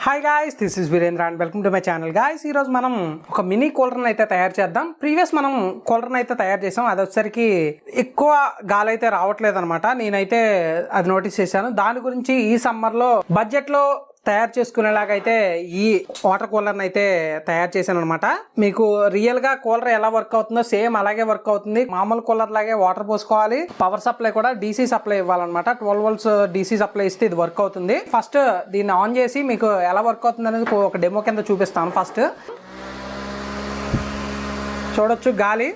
Hi guys, this is Virendra and welcome to my channel. Guys, ఈరోజు మనం ఒక mini కూలర్ని అయితే తయారు చేద్దాం. ప్రీవియస్ మనం కూలర్ని అయితే తయారు చేసాం. అది వచ్చేసరికి ఎక్కువ గాలి అయితే రావట్లేదు అనమాట. నేనైతే అది నోటీస్ చేశాను. దాని గురించి ఈ సమ్మర్లో బడ్జెట్లో తయారు చేసుకునేలాగైతే ఈ వాటర్ కూలర్ని అయితే తయారు చేశాను అనమాట. మీకు రియల్ గా కూలర్ ఎలా వర్క్ అవుతుందో సేమ్ అలాగే వర్క్ అవుతుంది. మామూలు కూలర్ లాగే వాటర్ పోసుకోవాలి. పవర్ సప్లై కూడా డీసీ సప్లై ఇవ్వాలన్నమాట. 12 volts డీసీ సప్లై ఇస్తే ఇది వర్క్ అవుతుంది. ఫస్ట్ దీన్ని ఆన్ చేసి మీకు ఎలా వర్క్ అవుతుంది అనేది ఒక డెమో కింద చూపిస్తాను. ఫస్ట్ చూడొచ్చు గాలి.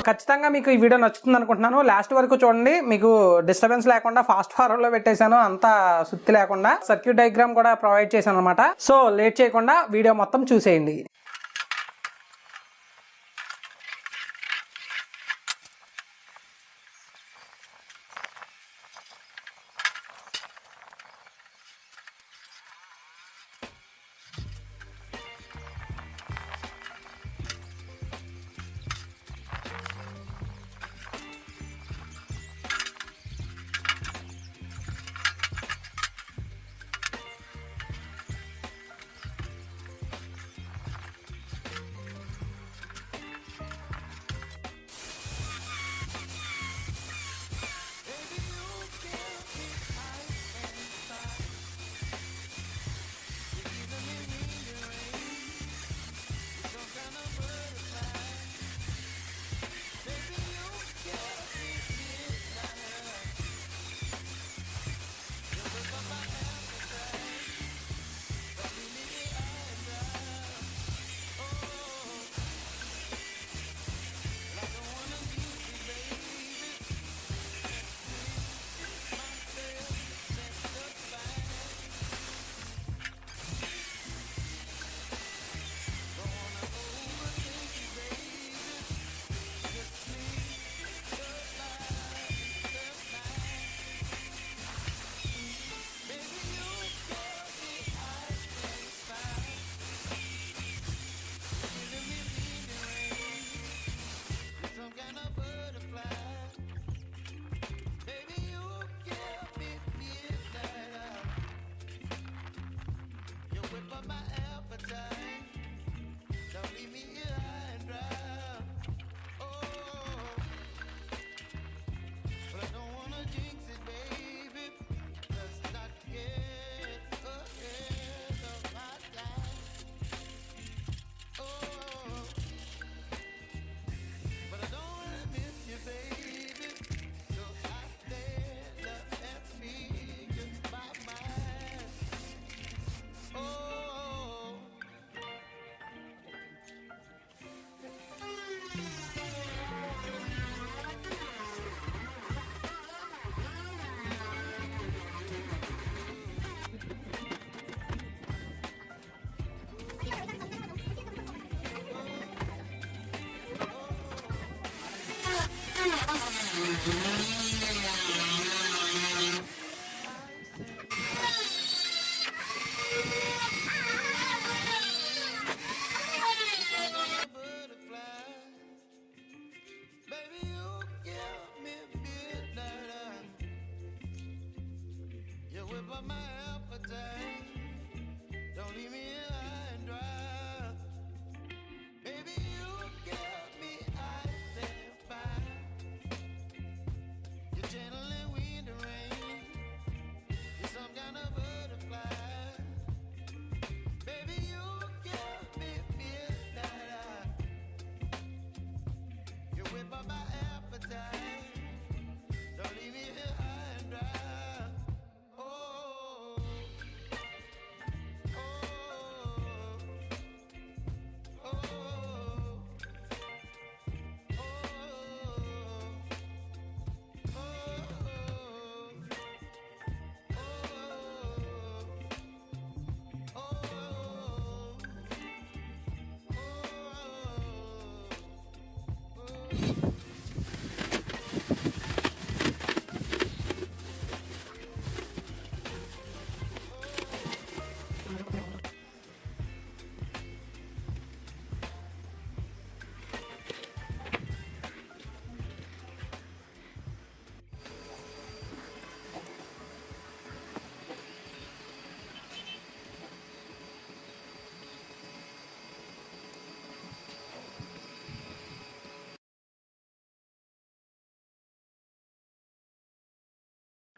ఖచ్చితంగా మీకు ఈ వీడియో నచ్చుతుంది అనుకుంటున్నాను. లాస్ట్ వరకు చూడండి. మీకు డిస్టర్బెన్స్ లేకుండా ఫాస్ట్ ఫార్వర్డ్ లో పెట్టేశాను. అంతా సుత్తి లేకుండా సర్క్యూట్ డయాగ్రామ్ కూడా ప్రొవైడ్ చేశాను అనమాట. సో లేట్ చేయకుండా వీడియో మొత్తం చూసేయండి.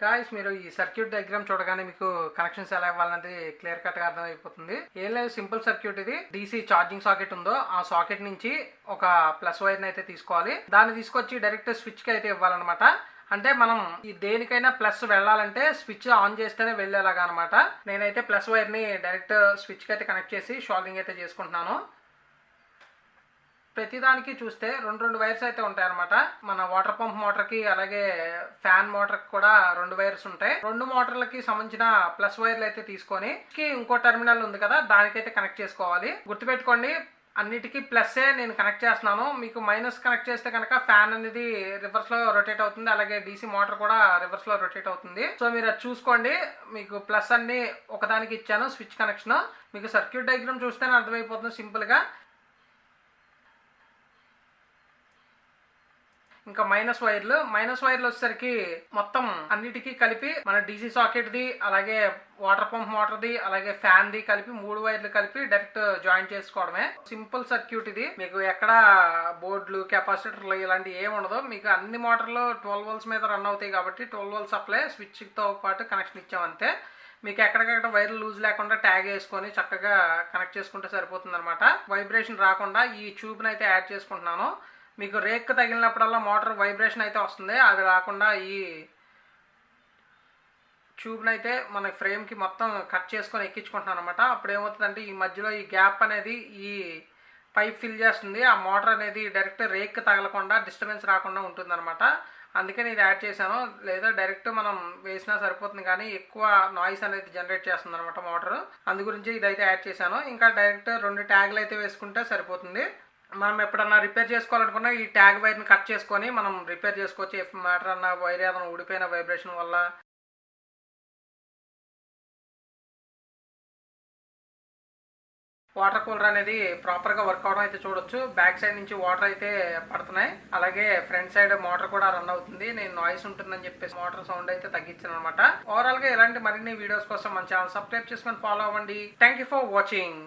గాయస్ మీరు ఈ సర్క్యూట్ డయాగ్రామ్ చూడగానే మీకు కనెక్షన్స్ ఎలా ఇవ్వాలనేది క్లియర్ కట్ గా అర్థమైపోతుంది. ఏం లేదు, సింపుల్ సర్క్యూట్ ఇది. డీసీ ఛార్జింగ్ సాకెట్ ఉందో ఆ సాకెట్ నుంచి ఒక ప్లస్ వైర్ అయితే తీసుకోవాలి. దాన్ని తీసుకొచ్చి డైరెక్ట్ స్విచ్ కి అయితే ఇవ్వాలన్నమాట. అంటే మనం ఈ దేనికైనా ప్లస్ వెళ్ళాలంటే స్విచ్ ఆన్ చేస్తేనే వెళ్ళేలాగా అనమాట. నేనైతే ప్లస్ వైర్ ని డైరెక్ట్ స్విచ్ కి అయితే కనెక్ట్ చేసి షాల్వింగ్ అయితే చేసుకుంటున్నాను. ప్రతిదానికి చూస్తే రెండు వైర్స్ అయితే ఉంటాయి అనమాట. మన వాటర్ పంప్ మోటార్ కి అలాగే ఫ్యాన్ మోటార్ కి కూడా 2 వైర్స్ ఉంటాయి. 2 మోటార్లకి సంబంధించిన ప్లస్ వైర్లు అయితే తీసుకొని ఇంకో టెర్మినల్ ఉంది కదా దానికైతే కనెక్ట్ చేసుకోవాలి. గుర్తుపెట్టుకోండి, అన్నిటికీ ప్లస్సే నేను కనెక్ట్ చేస్తున్నాను. మీకు మైనస్ కనెక్ట్ చేస్తే కనుక ఫ్యాన్ అనేది రివర్స్ లో రొటేట్ అవుతుంది, అలాగే డీసీ మోటార్ కూడా రివర్స్ లో రొటేట్ అవుతుంది. సో మీరు అది చూసుకోండి. మీకు ప్లస్ అన్ని ఒకదానికి ఇచ్చాను స్విచ్ కనెక్షన్. మీకు సర్క్యూట్ డయాగ్రామ్ చూస్తేనే అర్థమైపోతుంది సింపుల్ గా. ఇంకా మైనస్ వైర్లు వచ్చేసరికి మొత్తం అన్నిటికీ కలిపి మన డీసీ సాకెట్ ది అలాగే వాటర్ పంప్ మోటార్ ది అలాగే ఫ్యాన్ ది కలిపి 3 వైర్లు కలిపి డైరెక్ట్ జాయిన్ చేసుకోవడమే. సింపుల్ సర్క్యూట్ ఇది. మీకు ఎక్కడ బోర్డులు కెపాసిటర్లు ఇలాంటి ఏమి ఉండదు. మీకు అన్ని మోటార్లు 12 వోల్ట్స్ మీద రన్ అవుతాయి కాబట్టి 12 వోల్ట్ సప్లై స్విచ్ తో పాటు కనెక్షన్ ఇచ్చామంతే. మీకు ఎక్కడికక్కడ వైర్లు లూజ్ లేకుండా ట్యాగ్ వేసుకొని చక్కగా కనెక్ట్ చేసుకుంటే సరిపోతుంది అనమాట. వైబ్రేషన్ రాకుండా ఈ ట్యూబ్ని అయితే యాడ్ చేసుకుంటున్నాను. మీకు రేక్ తగిలినప్పుడల్లా మోటార్ వైబ్రేషన్ అయితే వస్తుంది. అది రాకుండా ఈ ట్యూబ్ని అయితే మన ఫ్రేమ్కి మొత్తం కట్ చేసుకొని ఎక్కించుకుంటున్నాను అనమాట. అప్పుడు ఏమవుతుందంటే ఈ మధ్యలో ఈ గ్యాప్ అనేది ఈ పైప్ ఫిల్ చేస్తుంది. ఆ మోటార్ అనేది డైరెక్ట్ రేక్ తగలకుండా డిస్టర్బెన్స్ రాకుండా ఉంటుంది అనమాట. అందుకని ఇది యాడ్ చేశాను. లేదా డైరెక్ట్ మనం వేసినా సరిపోతుంది, కానీ ఎక్కువ నాయిస్ అనేది జనరేట్ చేస్తుంది అనమాట మోటార్. అందు గురించి ఇదైతే యాడ్ చేశాను. ఇంకా డైరెక్ట్ 2 ట్యాగ్లు అయితే వేసుకుంటే సరిపోతుంది. మనం ఎప్పుడన్నా రిపేర్ చేసుకోవాలనుకున్నా ఈ ట్యాగ్ వైర్ని కట్ చేసుకొని మనం రిపేర్ చేసుకోవచ్చు. ఎఫ్ మ్యాటర్ అన్న వైర్ ఏదైనా ఊడిపోయిన వైబ్రేషన్ వల్ల. వాటర్ కూలర్ అనేది ప్రాపర్గా వర్క్ అవడం అయితే చూడొచ్చు. బ్యాక్ సైడ్ నుంచి వాటర్ అయితే పడుతున్నాయి, అలాగే ఫ్రంట్ సైడ్ మోటార్ కూడా రన్ అవుతుంది. నేను నాయిస్ ఉంటుందని చెప్పేసి మోటార్ సౌండ్ అయితే తగ్గించాను అనమాట. ఓవరాల్ గా ఇలాంటి మరిన్ని వీడియోస్ కోసం మన ఛానల్ సబ్స్క్రైబ్ చేసుకొని ఫాలో అవ్వండి. Thank you for watching.